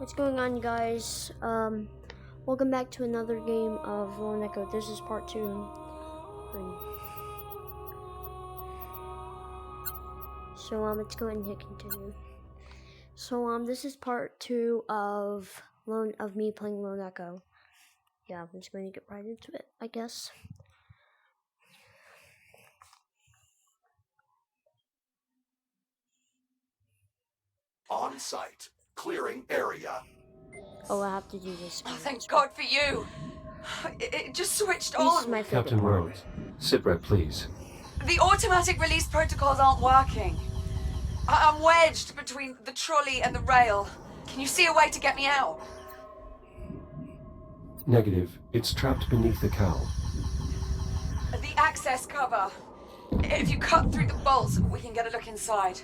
What's going on, guys? Welcome back to another game of Lone Echo. This is part 2. So let's go ahead and hit continue. So this is part 2 of me playing Lone Echo. Yeah, I'm just going to get right into it, I guess. On site, clearing area. Oh, I have to do this. Oh, thank God for you. It just switched This on. is my favorite Captain part. Rhodes, sit rep, please. The automatic release protocols aren't working. I'm wedged between the trolley and the rail. Can you see a way to get me out? Negative. It's trapped beneath the cowl. The access cover. If you cut through the bolts, we can get a look inside.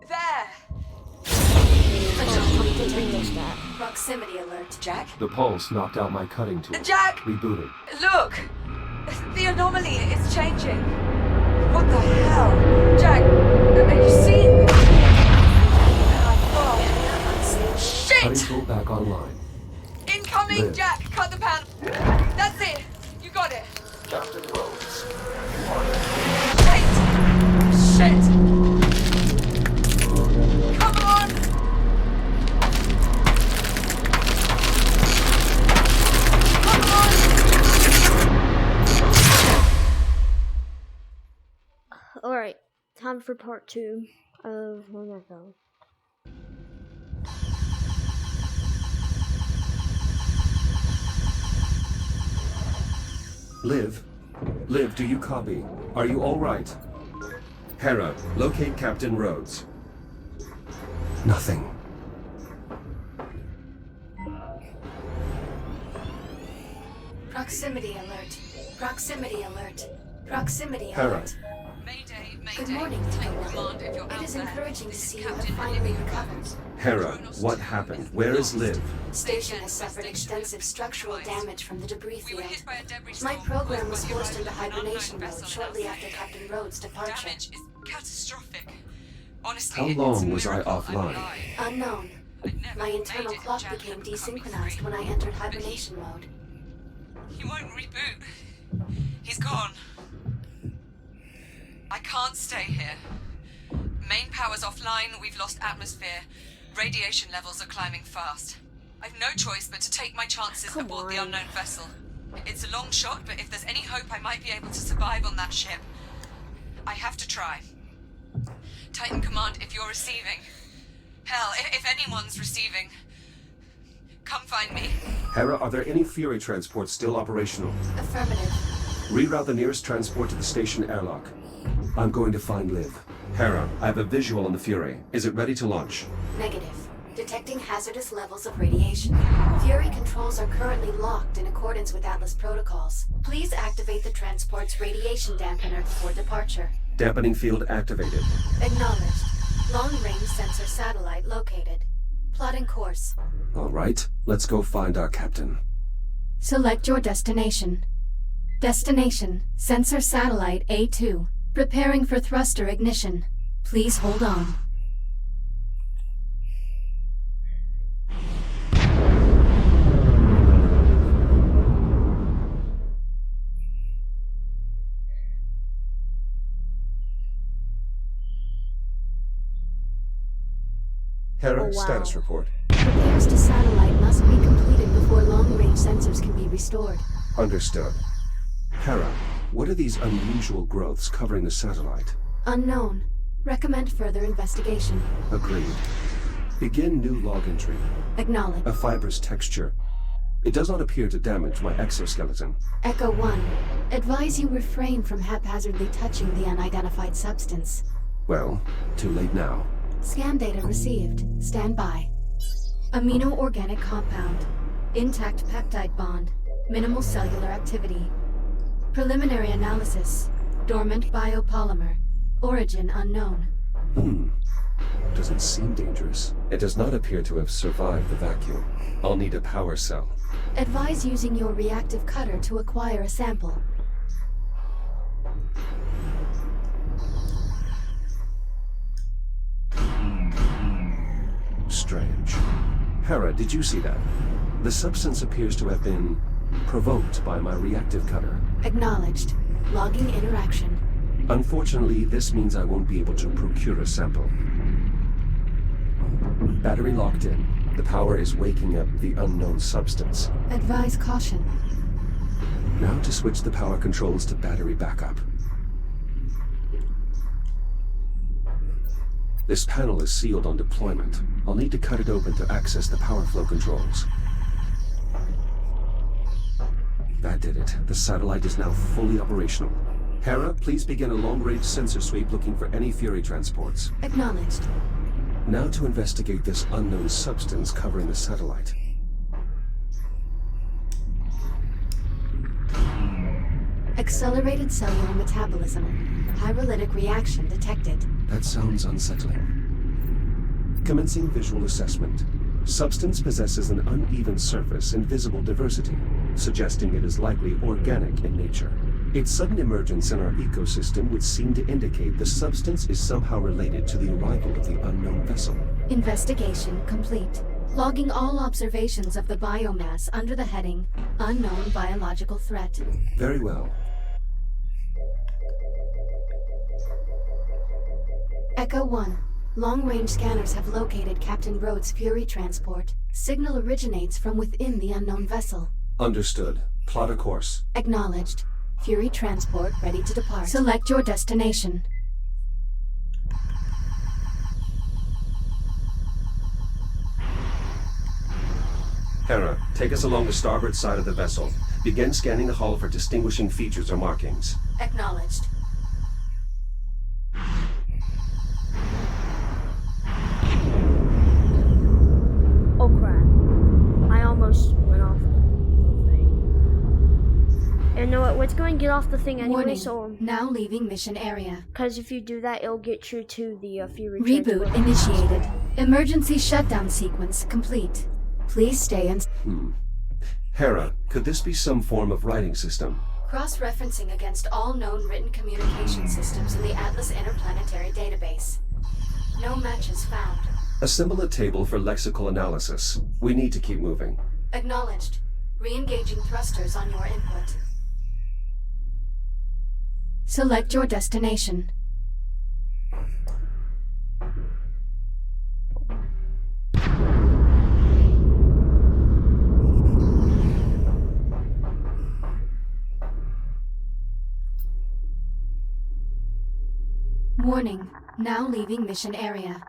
There! Proximity alert. Jack? The pulse knocked out my cutting tool. Jack! Rebooted. Look! The anomaly is changing. What the hell? Jack, are you seeing this? Oh, Cutting shit! tool back online. Incoming, Live. Jack! Cut the pan. That's it. You got it. Captain Rhodes. Shit! Shit! Come on! Come on! Alright, time for part 2 of Lone Echo. Liv? Liv, do you copy? Are you all right? Hera, locate Captain Rhodes. Nothing. Proximity alert. Proximity alert. Proximity Hera. alert. Mayday, Good morning, Take Tacoma. command if you're It out is there. encouraging to This is see you have Captain finally Olivia recovered. Hera, what happened? Where is Liv? Station has suffered extensive structural damage from the debris We were field. hit by a debris My storm program caused was by the forced arrival into of an unknown hibernation mode vessel. shortly after Captain Rhodes' departure. Damage is catastrophic. Honestly, How it's long a was I miracle I'm offline? alive. Unknown. I never My made internal it, clock Jack became hadn't cut me desynchronized free. when I entered hibernation mode. He won't reboot. He's gone. I can't stay here. Main power's offline, we've lost atmosphere. Radiation levels are climbing fast. I've no choice but to take my chances Come aboard the on. unknown vessel. It's a long shot, but if there's any hope I might be able to survive on that ship, I have to try. Titan Command, if you're receiving. Hell, if anyone's receiving, come find me. Hera, are there any Fury transports still operational? Affirmative. Reroute the nearest transport to the station airlock. I'm going to find Liv. Hera, I have a visual on the Fury. Is it ready to launch? Negative. Detecting hazardous levels of radiation. Fury controls are currently locked in accordance with Atlas protocols. Please activate the transport's radiation dampener before departure. Dampening field activated. Acknowledged. Long-range sensor satellite located. Plotting course. All right, let's go find our captain. Select your destination. Destination, sensor satellite A2. Preparing for thruster ignition. Please hold on. Hera, Oh, wow. status report. Repairs to satellite must be completed before long-range sensors can be restored. Understood. Hera, what are these unusual growths covering the satellite? Unknown. Recommend further investigation. Agreed. Begin new log entry. Acknowledged. A fibrous texture. It does not appear to damage my exoskeleton. Echo 1. Advise you refrain from haphazardly touching the unidentified substance. Well, too late now. Scan data received. Stand by. Amino-organic compound. Intact peptide bond. Minimal cellular activity. Preliminary analysis. Dormant biopolymer. Origin unknown. Doesn't seem dangerous. It does not appear to have survived the vacuum. I'll need a power cell. Advise using your reactive cutter to acquire a sample. strange. Hera, did you see that? The substance appears to have been provoked by my reactive cutter. Acknowledged. Logging interaction. Unfortunately, this means I won't be able to procure a sample. Battery locked in. The power is waking up the unknown substance. Advise caution. Now to switch the power controls to battery backup. This panel is sealed on deployment. I'll need to cut it open to access the power flow controls. That did it. The satellite is now fully operational. Hera, please begin a long-range sensor sweep looking for any Fury transports. Acknowledged. Now to investigate this unknown substance covering the satellite. Accelerated cellular metabolism. Pyrolytic reaction detected. That sounds unsettling. Commencing visual assessment. Substance possesses an uneven surface and visible diversity, suggesting it is likely organic in nature. Its sudden emergence in our ecosystem would seem to indicate the substance is somehow related to the arrival of the unknown vessel. Investigation complete. Logging all observations of the biomass under the heading Unknown Biological Threat. Very well. Echo 1. Long-range scanners have located Captain Rhodes' Fury transport. Signal originates from within the unknown vessel. Understood. Plot a course. Acknowledged. Fury transport ready to depart. Select your destination. Hera, take us along the starboard side of the vessel. Begin scanning the hull for distinguishing features or markings. Acknowledged. Oh crap. I almost went off the thing. And know what? Let's go and get off the thing anyway, Warning. so... Now leaving mission area. Because if you do that, it'll get you to the Fury Reboot transport. initiated. Emergency shutdown sequence complete. Please stay in. Hera, could this be some form of writing system? Cross-referencing against all known written communication systems in the Atlas Interplanetary Database. No matches found. Assemble a table for lexical analysis. We need to keep moving. Acknowledged. Re-engaging thrusters on your input. Select your destination. Warning. Now leaving mission area.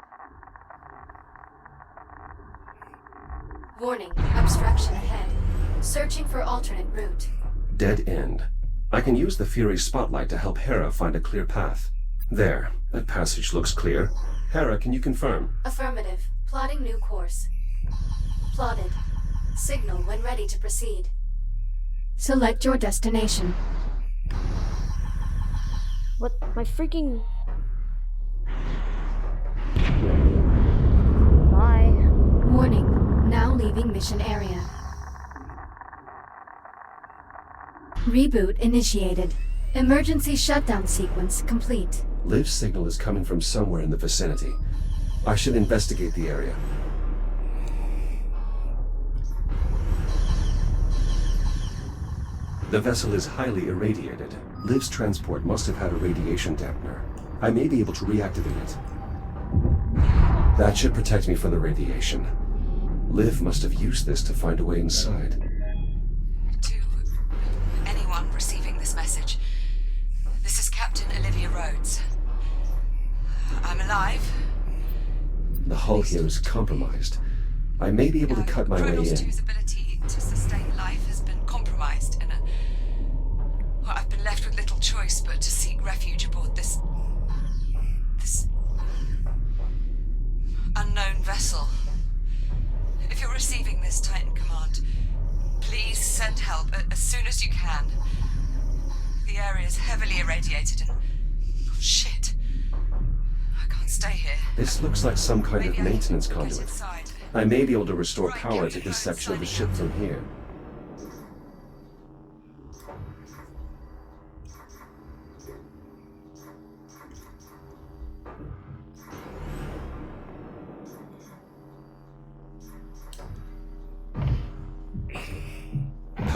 Warning. Obstruction ahead. Searching for alternate route. Dead end. I can use the Fury spotlight to help Hera find a clear path. There. That passage looks clear. Hera, can you confirm? Affirmative. Plotting new course. Plotted. Signal when ready to proceed. Select your destination. What? My freaking... Bye. Warning. Now leaving mission area. Reboot initiated. Emergency shutdown sequence complete. Liv's signal is coming from somewhere in the vicinity. I should investigate the area. The vessel is highly irradiated. Liv's transport must have had a radiation dampener. I may be able to reactivate it. That should protect me from the radiation. Liv must have used this to find a way inside. To anyone receiving this message, this is Captain Olivia Rhodes. I'm alive. The hull here is compromised. I may be able to cut my way Kronos in. 2's ability to sustain life has been compromised in a... Well, I've been left with little choice but to seek refuge aboard this unknown vessel. If you're receiving this, Titan Command, please send help as soon as you can. The area is heavily irradiated and... Oh, shit. I can't stay here. This looks like some kind of Maybe I maintenance can get conduit. inside. I may be able to restore Right, power to Captain this section of the Rhodes, ship from here.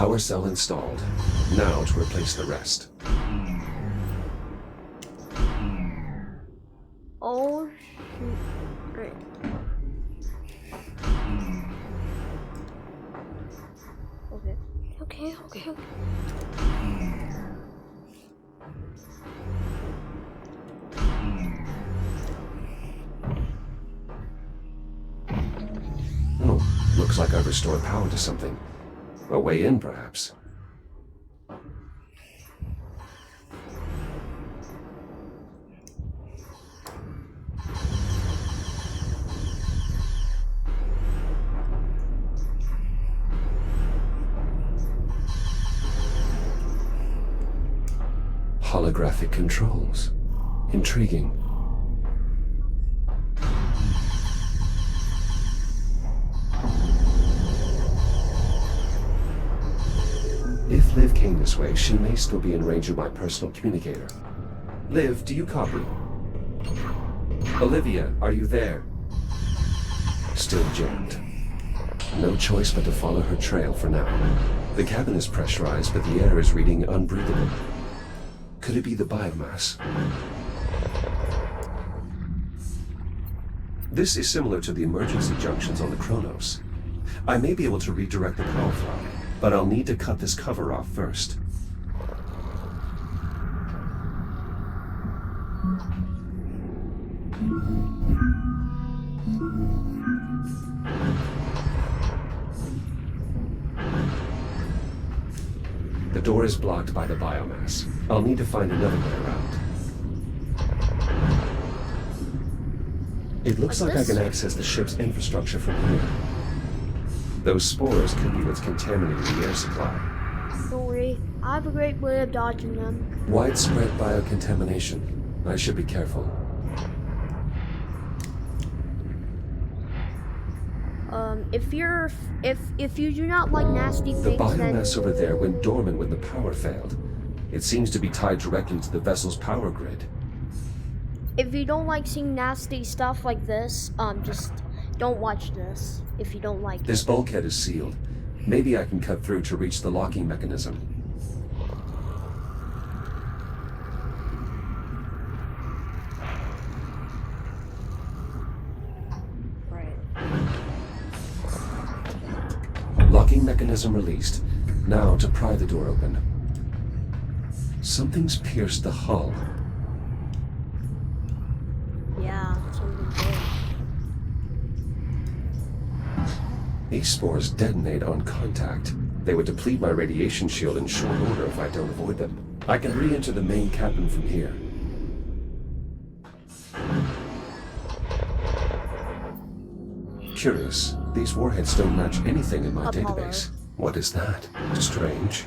Power cell installed. Now to replace the rest. Oh, shoot. Right. Okay. Okay, okay, okay. Oh, looks like I've restored power to something. A way in, perhaps. Holographic controls. Intriguing. If Liv came this way, she may still be in range of my personal communicator. Liv, do you copy? Olivia, are you there? Still jammed. No choice but to follow her trail for now. The cabin is pressurized, but the air is reading unbreathable. Could it be the biomass? This is similar to the emergency junctions on the Kronos. I may be able to redirect the power flow, but I'll need to cut this cover off first. The door is blocked by the biomass. I'll need to find another way around. It looks like I can access the ship's infrastructure from here. Those spores could be what's contaminating the air supply. Don't worry, I have a great way of dodging them. Widespread biocontamination. I should be careful. If you do not like nasty The things, biomass then over there went dormant when the power failed. It seems to be tied directly to the vessel's power grid. if you don't like seeing nasty stuff like this, just don't watch this. If you don't like This it. bulkhead is sealed. Maybe I can cut through to reach the locking mechanism. Right. Locking mechanism released. Now to pry the door open. Something's pierced the hull. Yeah, something good. These spores detonate on contact. They would deplete my radiation shield in short order if I don't avoid them. I can re-enter the main cabin from here. Curious, these warheads don't match anything in my Apollo. database. What is that? Strange.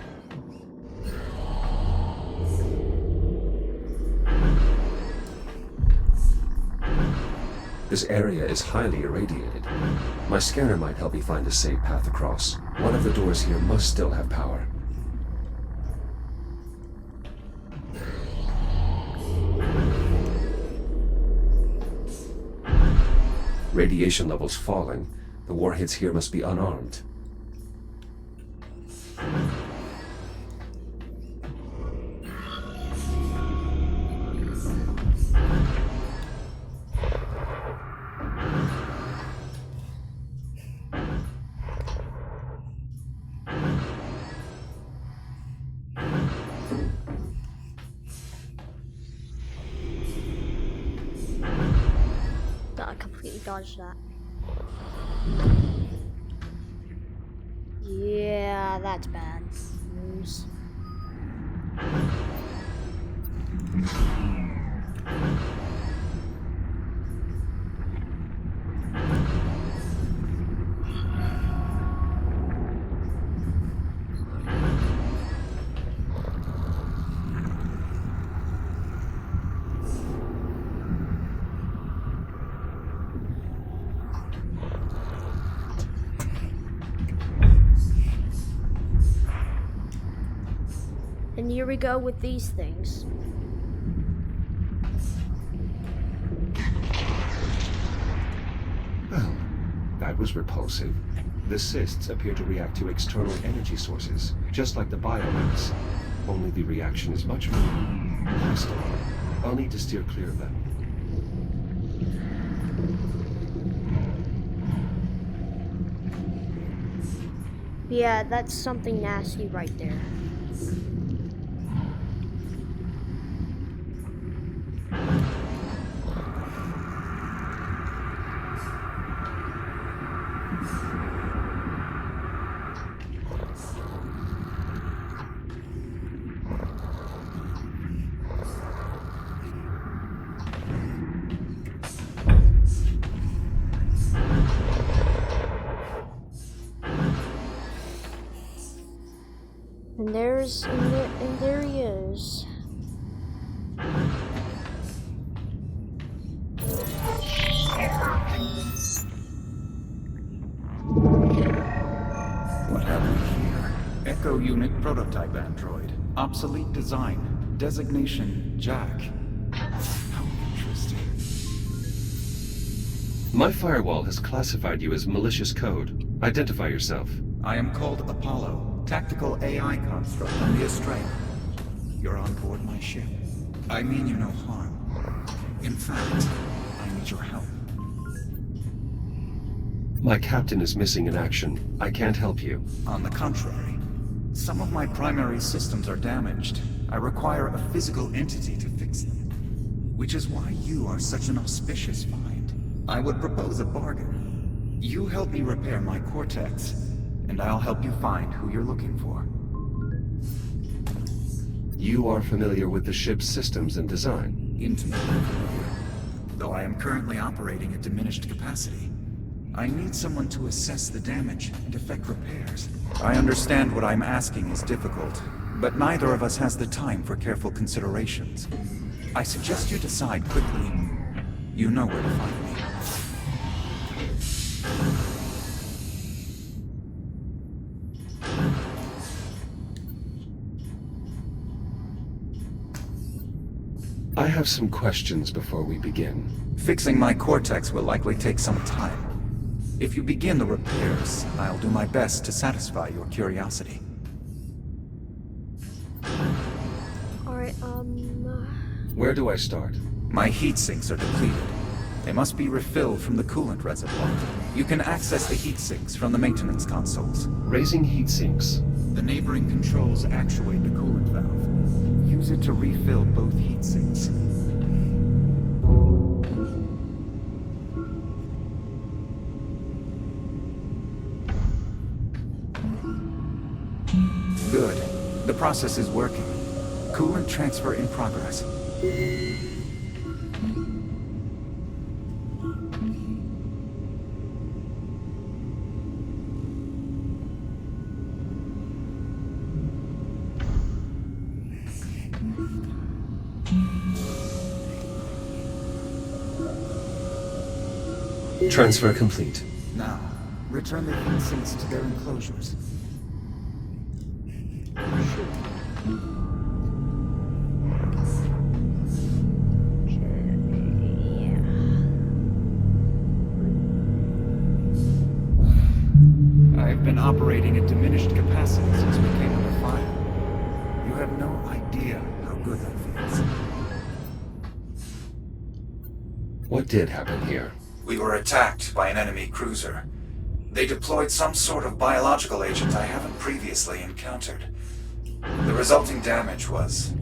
This area is highly irradiated. My scanner might help me find a safe path across. One of the doors here must still have power. Radiation levels falling. The warheads here must be unarmed. I completely dodged that. Yeah, that's bad news. And here we go with these things. Well, that That was repulsive. The cysts appear to react to external energy sources, just like the biomass. Only the reaction is much more hostile. I'll need to steer clear of them. Yeah, that's something nasty right there. And there he is. What have we here? Echo Unit Prototype Android. Obsolete design. Designation Jack. How interesting. My firewall has classified you as malicious code. Identify yourself. I am called Apollo, tactical AI construct on the Estrella. You're on board my ship. I mean you no harm. In fact, I need your help. My captain is missing in action. I can't help you. On the contrary, some of my primary systems are damaged. I require a physical entity to fix them. Which is why you are such an auspicious find. I would propose a bargain. You help me repair my cortex, and I'll help you find who you're looking for. You are familiar with the ship's systems and design. Intimately familiar. Though I am currently operating at diminished capacity. I need someone to assess the damage and effect repairs. I understand what I'm asking is difficult, but neither of us has the time for careful considerations. I suggest you decide quickly. You know where to find me. I have some questions before we begin. Fixing my cortex will likely take some time. If you begin the repairs, I'll do my best to satisfy your curiosity. Alright, Where do I start? My heat sinks are depleted. They must be refilled from the coolant reservoir. You can access the heat sinks from the maintenance consoles. Raising heat sinks. The neighboring controls actuate the coolant valve. Use it to refill both heat sinks. Good. The process is working. Coolant transfer in progress. Transfer complete. Now, return the heat sinks to their enclosures. I've been operating at diminished capacity since we came under fire. You have no idea how good that feels. What did happen here? We were attacked by an enemy cruiser. They deployed some sort of biological agent I haven't previously encountered. The resulting damage was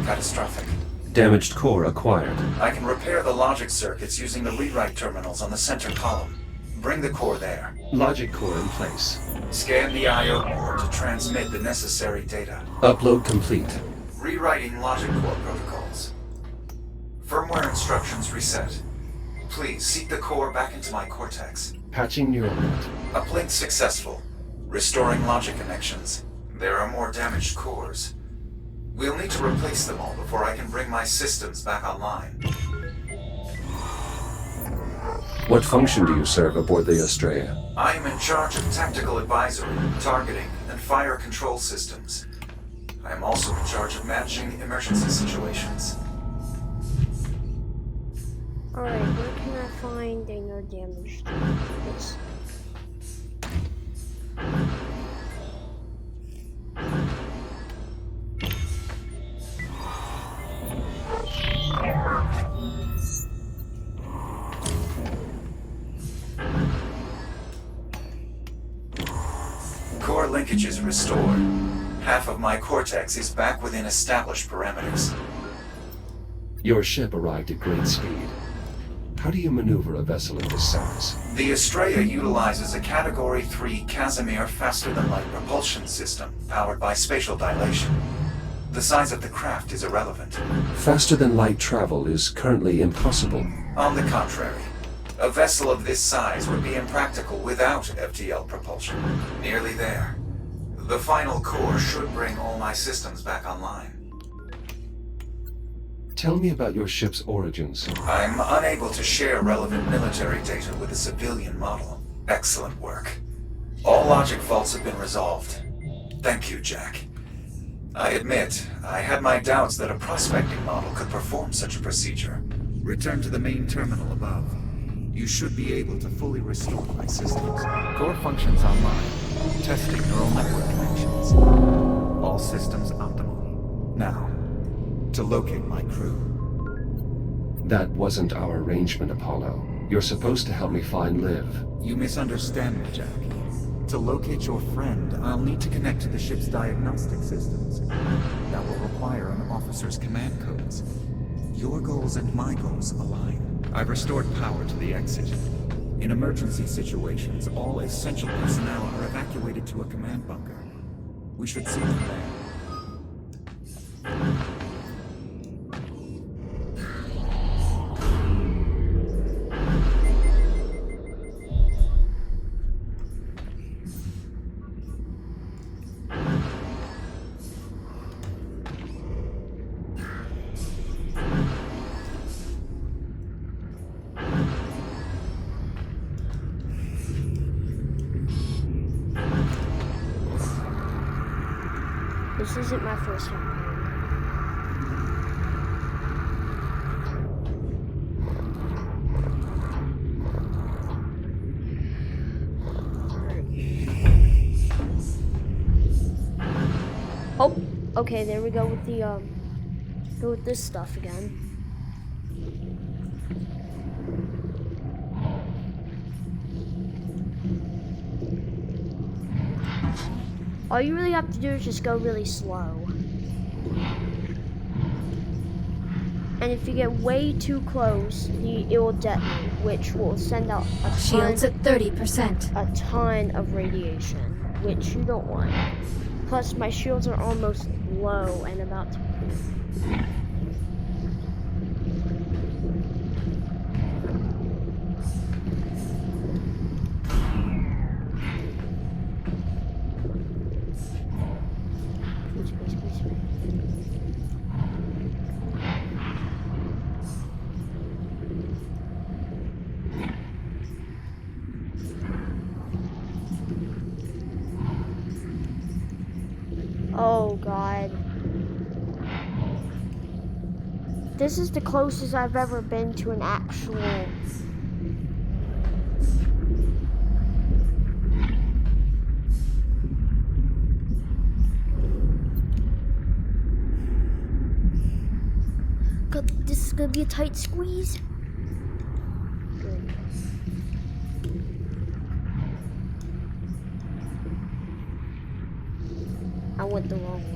catastrophic. Damaged core acquired. I can repair the logic circuits using the rewrite terminals on the center column. Bring the core there. Logic core in place. Scan the I/O port to transmit the necessary data. Upload complete. Rewriting logic core protocols. Firmware instructions reset. Please seek the core back into my cortex. Patching neural net. Uplink successful. Restoring logic connections. There are more damaged cores. We'll need to replace them all before I can bring my systems back online. What function do you serve aboard the Estrella? I am in charge of tactical advisory, targeting, and fire control systems. I am also in charge of managing emergency situations. alright, where can I fine. They know damage. This. Core linkages restored. Half of my cortex is back within established parameters. Your ship arrived at great speed. How do you maneuver a vessel of this size? The Estrella utilizes a Category 3 Casimir faster-than-light propulsion system powered by spatial dilation. The size of the craft is irrelevant. Faster than light travel is currently impossible. On the contrary, a vessel of this size would be impractical without FTL propulsion. Nearly there. The final core should bring all my systems back online. Tell me about your ship's origins. I'm unable to share relevant military data with a civilian model. Excellent work. All logic faults have been resolved. Thank you, Jack. I admit, I had my doubts that a prospecting model could perform such a procedure. Return to the main terminal above. You should be able to fully restore my systems. Core functions online. Testing neural network connections. All systems optimal. Now, to locate my crew. That wasn't our arrangement, Apollo. You're supposed to help me find Liv. You misunderstand me, Jack. To locate your friend, I'll need to connect to the ship's diagnostic systems. That will require an officer's command codes. Your goals and my goals align. I've restored power to the exit. In emergency situations, all essential personnel are evacuated to a command bunker. We should see them there. This isn't my first time. Oh, okay, there we go with the go with this stuff again. All you really have to do is just go really slow. And if you get way too close, it will detonate, which will send out a ton, Shields at 30%. a ton of radiation, which you don't want. Plus, my shields are almost low and about to. Oh God. This is the closest I've ever been to an actual... God, this is gonna be a tight squeeze. Good. I went the wrong way.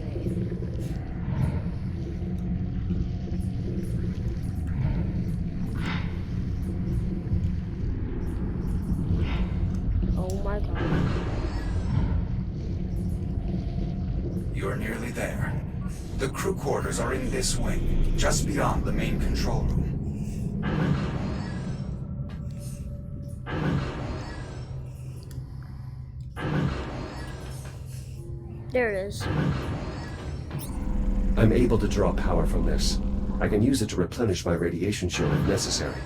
Oh my God. You're nearly there. The crew quarters are in this wing, just beyond the main control room. There it is. I'm able to draw power from this. I can use it to replenish my radiation shield if necessary.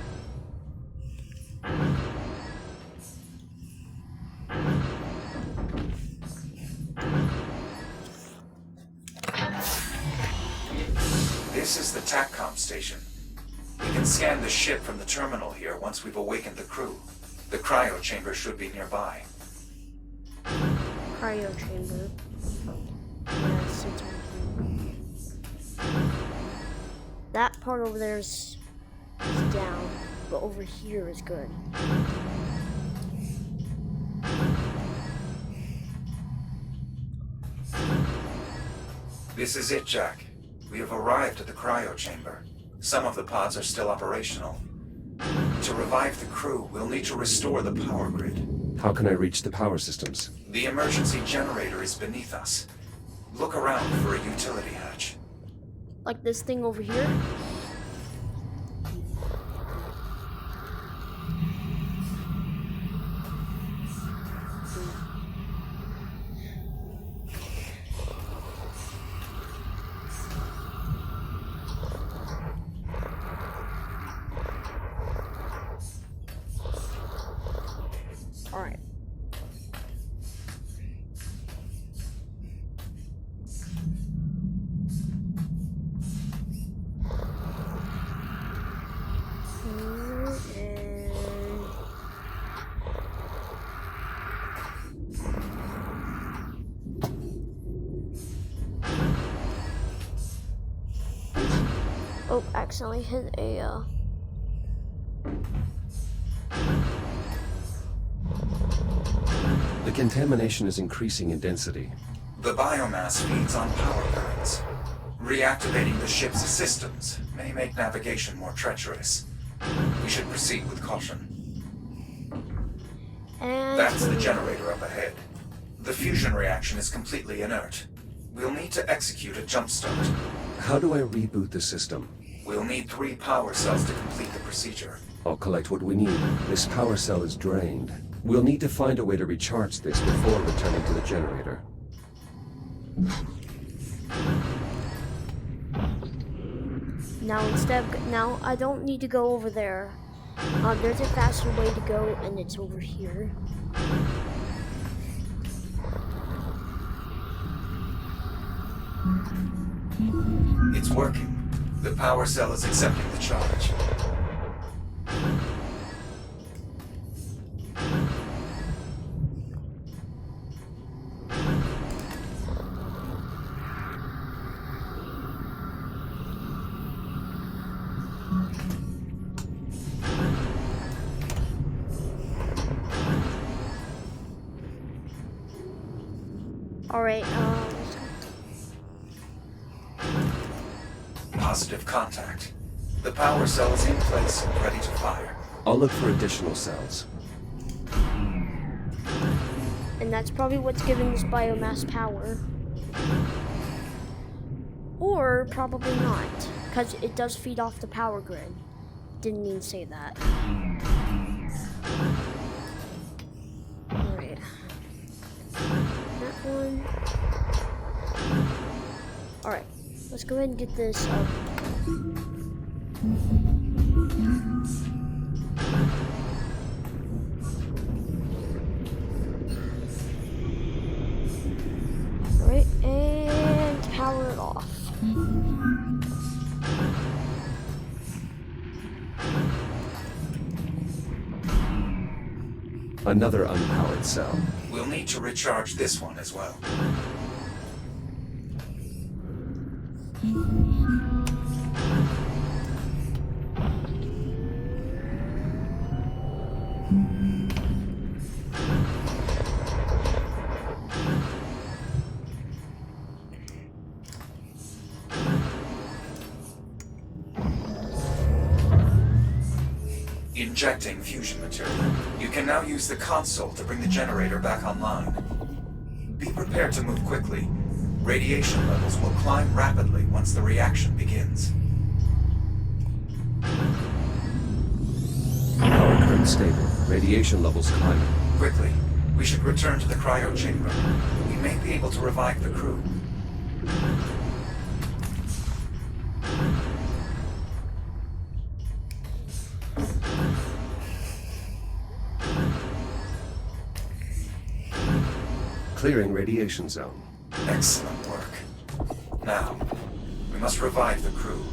This is the TACCOM station. We can can scan the ship from the terminal here once we've awakened the crew. The cryo chamber should be nearby. Cryo chamber. Yes, it's right here. That part over there is down, but over here is good. This is it, Jack. We have arrived at the cryo chamber. Some of the pods are still operational. To revive the crew, we'll need to restore the power grid. How can I reach the power systems? The emergency generator is beneath us. Look around for a utility hatch. Like this thing over here. Alright. Oh, accidentally hit a The contamination is increasing in density. The biomass feeds on power currents. Reactivating the ship's systems may make navigation more treacherous. We should proceed with caution. and That's the generator up ahead. The fusion reaction is completely inert. We'll need to execute a jump start. How do I reboot the system? We'll need 3 power cells to complete the procedure. I'll collect what we need. This power cell is drained. We'll need to find a way to recharge this before returning to the generator. Now I don't need to go over there. There's a faster way to go, and it's over here. It's working. The power cell is accepting the charge. Alright, Positive contact. The power cell is in place and ready to fire. I'll look for additional cells. and that's probably what's giving this biomass power. Or probably not, because it does feed off the power grid. Didn't mean to say that. Alright. That one. Alright, let's go ahead and get this up. Alright, and power it off. Another unpowered cell. We'll need to recharge this one as well. Injecting fusion material. You can now use the console to bring the generator back online. Be prepared to move quickly. Radiation levels will climb rapidly once the reaction begins. Power current stable. Radiation levels climbing. Quickly, we should return to the cryo chamber. We may be able to revive the crew. Clearing radiation zone. Excellent work. Now, we must revive the crew.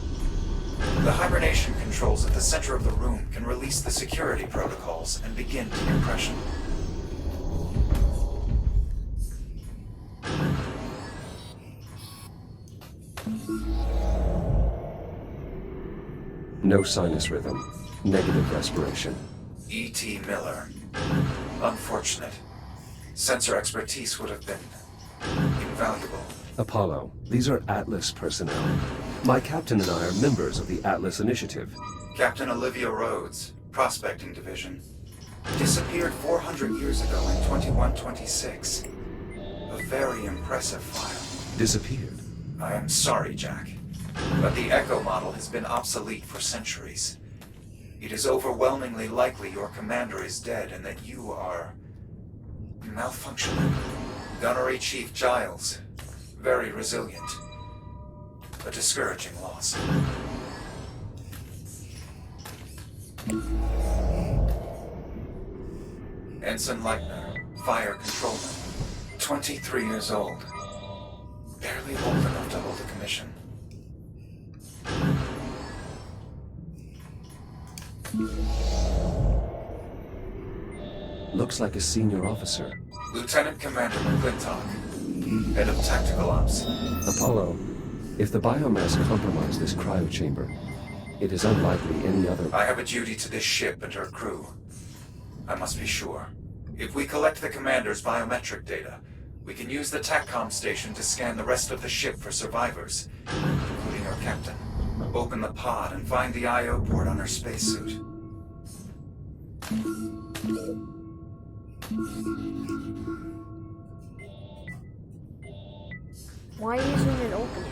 The hibernation controls at the center of the room can release the security protocols and begin decompression. No sinus rhythm. Negative respiration. E.T. Miller. Unfortunate. Sensor expertise would have been invaluable. Apollo, these are Atlas personnel. My captain and I are members of the Atlas Initiative. Captain Olivia Rhodes, Prospecting Division. Disappeared 400 years ago in 2126. A very impressive file. Disappeared. I am sorry, Jack, but the Echo model has been obsolete for centuries. It is overwhelmingly likely your commander is dead and that you are malfunctioning. Gunnery Chief Giles, very resilient. A discouraging loss. Ensign Leitner, Fire Controlman, 23 years old. Barely old enough to hold a commission. Looks like a senior officer. Lieutenant Commander McClintock, Head of Tactical Ops. Apollo, if the biomass compromised this cryo chamber, it is unlikely any other... I have a duty to this ship and her crew. I must be sure. If we collect the commander's biometric data, we can use the TACCOM station to scan the rest of the ship for survivors, including our captain. Open the pod and find the I.O. port on her spacesuit. Why isn't it opening?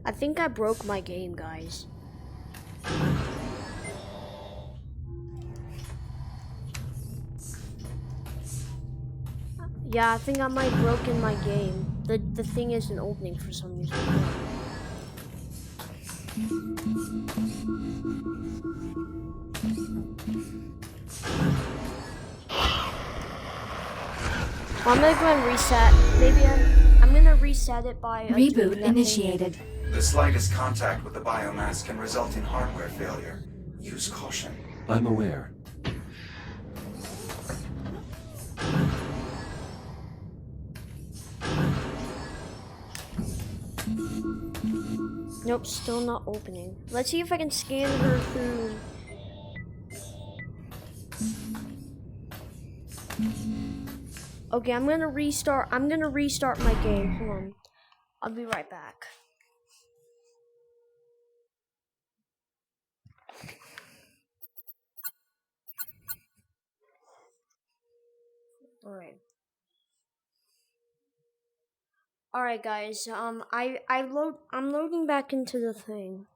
I think I broke my game, guys. Yeah, I think I might have broken my game. The thing isn't opening for some reason. Well, I'm gonna go and reset. Maybe I'm gonna reset it by Reboot initiated. The slightest contact with the biomass can result in hardware failure. Use caution. I'm aware. Nope, still not opening. Let's see if I can scan her through. Okay, I'm gonna restart my game. Hold on. I'll be right back. Alright guys, I'm loading back into the thing.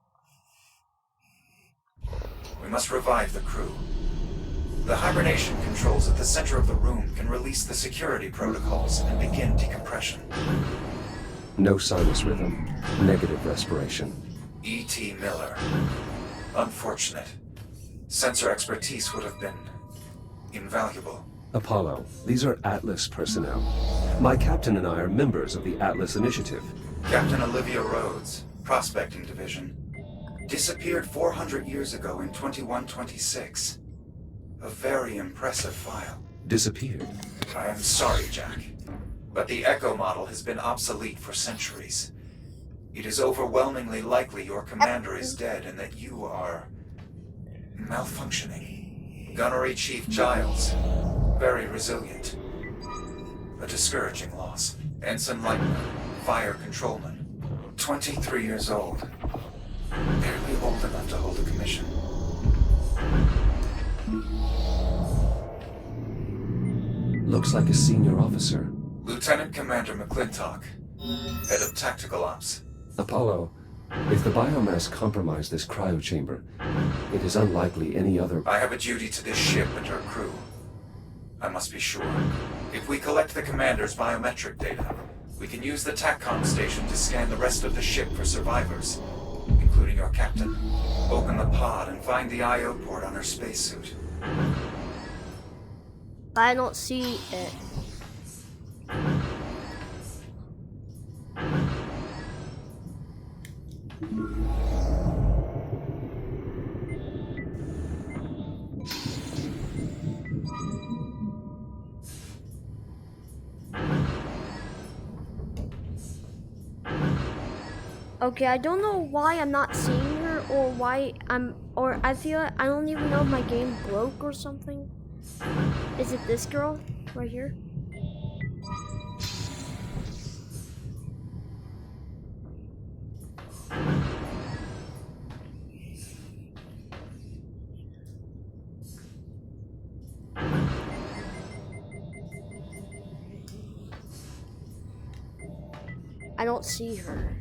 We must revive the crew. The hibernation controls at the center of the room can release the security protocols and begin decompression. No sinus rhythm. Negative respiration. E.T. Miller. Unfortunate. Sensor expertise would have been invaluable. Apollo, these are Atlas personnel. My captain and I are members of the Atlas Initiative. Captain Olivia Rhodes, Prospecting Division. Disappeared 400 years ago in 2126. A very impressive file. Disappeared. I am sorry, Jack, but the Echo model has been obsolete for centuries. It is overwhelmingly likely your commander is dead and that you are malfunctioning. Gunnery Chief Giles, very resilient. A discouraging loss. Ensign Leitner, Fire Controlman, 23 years old. Barely old enough to hold a commission. Looks like a senior officer. Lieutenant Commander McClintock, Head of Tactical Ops. Apollo, if the biomass compromised this cryo chamber, it is unlikely any other... I have a duty to this ship and her crew. I must be sure. If we collect the commander's biometric data, We can use the TACCOM station to scan the rest of the ship for survivors, including your captain. Open the pod and find the I/O port on her spacesuit. I don't see it. Okay, I don't know why I'm not seeing her, or why I feel I don't even know if my game broke or something. Is it this girl right here? I don't see her.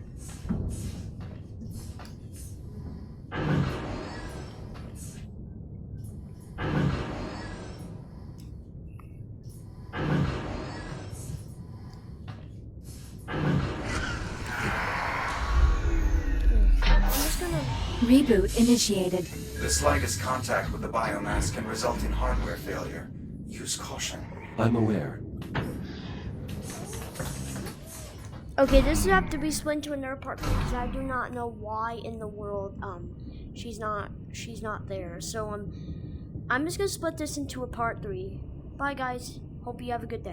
Reboot initiated. The slightest contact with the biomass can result in hardware failure. Use caution. I'm aware. Okay, this will have to be split into another part because I do not know why in the world she's not there. So I'm just gonna split this into a part 3. Bye guys. Hope you have a good day.